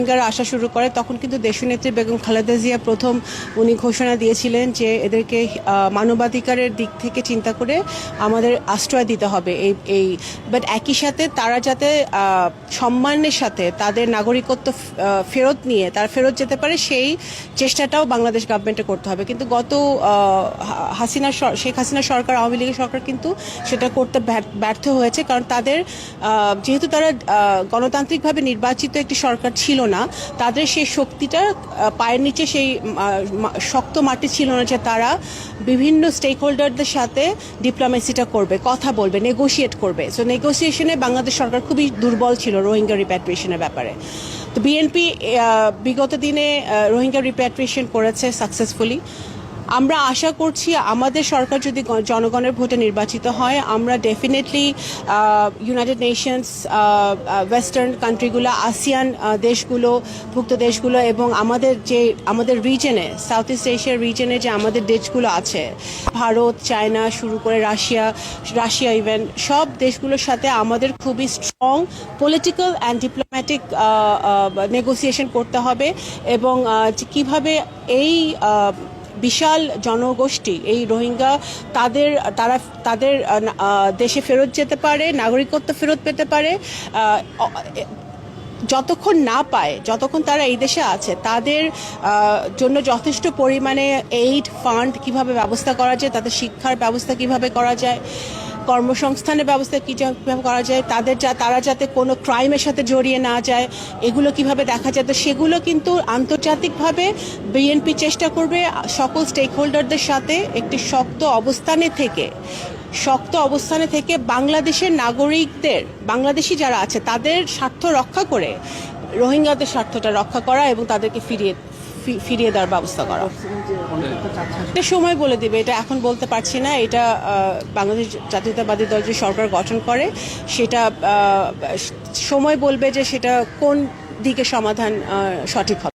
রোহিঙ্গারা আসা শুরু করে তখন কিন্তু দেশনেত্রী বেগম খালেদা জিয়া প্রথম উনি ঘোষণা দিয়েছিলেন যে এদেরকে মানবাধিকারের দিক থেকে চিন্তা করে আমাদের আশ্রয় দিতে হবে এই বাট একই সাথে তারা যাতে সম্মানের সাথে তাদের নাগরিকত্ব ফেরত নিয়ে তারা ফেরত যেতে পারে সেই চেষ্টাটাও বাংলাদেশ গভর্নমেন্টে করতে হবে। কিন্তু গত শেখ হাসিনা সরকার, আওয়ামী লীগের সরকার কিন্তু সেটা করতে ব্যর্থ হয়েছে, কারণ তাদের যেহেতু তারা গণতান্ত্রিকভাবে নির্বাচিত একটি সরকার ছিল না, তাদের সেই শক্তিটা পায়ের নিচে সেই শক্ত মাটি ছিল না যে তারা বিভিন্ন স্টেক হোল্ডারদের সাথে ডিপ্লোমেসিটা করবে, কথা বলবে, নেগোশিয়েট করবে। সো নেগোসিয়েশনে বাংলাদেশ সরকার খুবই দুর্বল ছিল রোহিঙ্গা রিপ্যাট্রিয়েশনের ব্যাপারে। তো বিএনপি বিগত দিনে রোহিঙ্গা রিপ্যাট্রিয়েশন করেছে সাকসেসফুলি। আমরা আশা করছি আমাদের সরকার যদি জনগণের ভোটে নির্বাচিত হয়, আমরা ডেফিনেটলি ইউনাইটেড নেশনস, ওয়েস্টার্ন কান্ট্রিগুলো, আসিয়ান দেশগুলো, ভুক্ত দেশগুলো এবং আমাদের রিজনে, সাউথ ইস্ট এশিয়ার রিজনে যে আমাদের দেশগুলো আছে, ভারত, চায়না শুরু করে রাশিয়া ইভেন, সব দেশগুলোর সাথে আমাদের খুবই strong political and diplomatic negotiation করতে হবে এবং কিভাবে এই বিশাল জনগোষ্ঠী এই রোহিঙ্গা তাদের দেশে ফেরত যেতে পারে, নাগরিকত্ব ফেরত পেতে পারে। যতক্ষণ না পায়, যতক্ষণ তারা এই দেশে আছে, তাদের জন্য যথেষ্ট পরিমাণে এইড ফান্ড কিভাবে ব্যবস্থা করা যায়, তাদের শিক্ষার ব্যবস্থা কিভাবে করা যায়, কর্মসংস্থানের ব্যবস্থা কীভাবে করা যায়, তারা যাতে কোনো ক্রাইমের সাথে জড়িয়ে না যায়, এগুলো কিভাবে দেখা যায়। তো সেগুলো কিন্তু আন্তর্জাতিকভাবে বিএনপি চেষ্টা করবে সকল স্টেক হোল্ডারদের সাথে একটি শক্ত অবস্থানে থেকে বাংলাদেশের নাগরিকদের, বাংলাদেশি যারা আছে তাদের স্বার্থ রক্ষা করে রোহিঙ্গাদের স্বার্থটা রক্ষা করা এবং তাদেরকে ফিরিয়ে দেওয়ার ব্যবস্থা করা। এটা সময় বলে দিবে, এটা এখন বলতে পারছি না। এটা বাংলাদেশ জাতীয়তাবাদী দল যে সরকার গঠন করে সেটা সময় বলবে যে সেটা কোন দিকে সমাধান সঠিক হবে।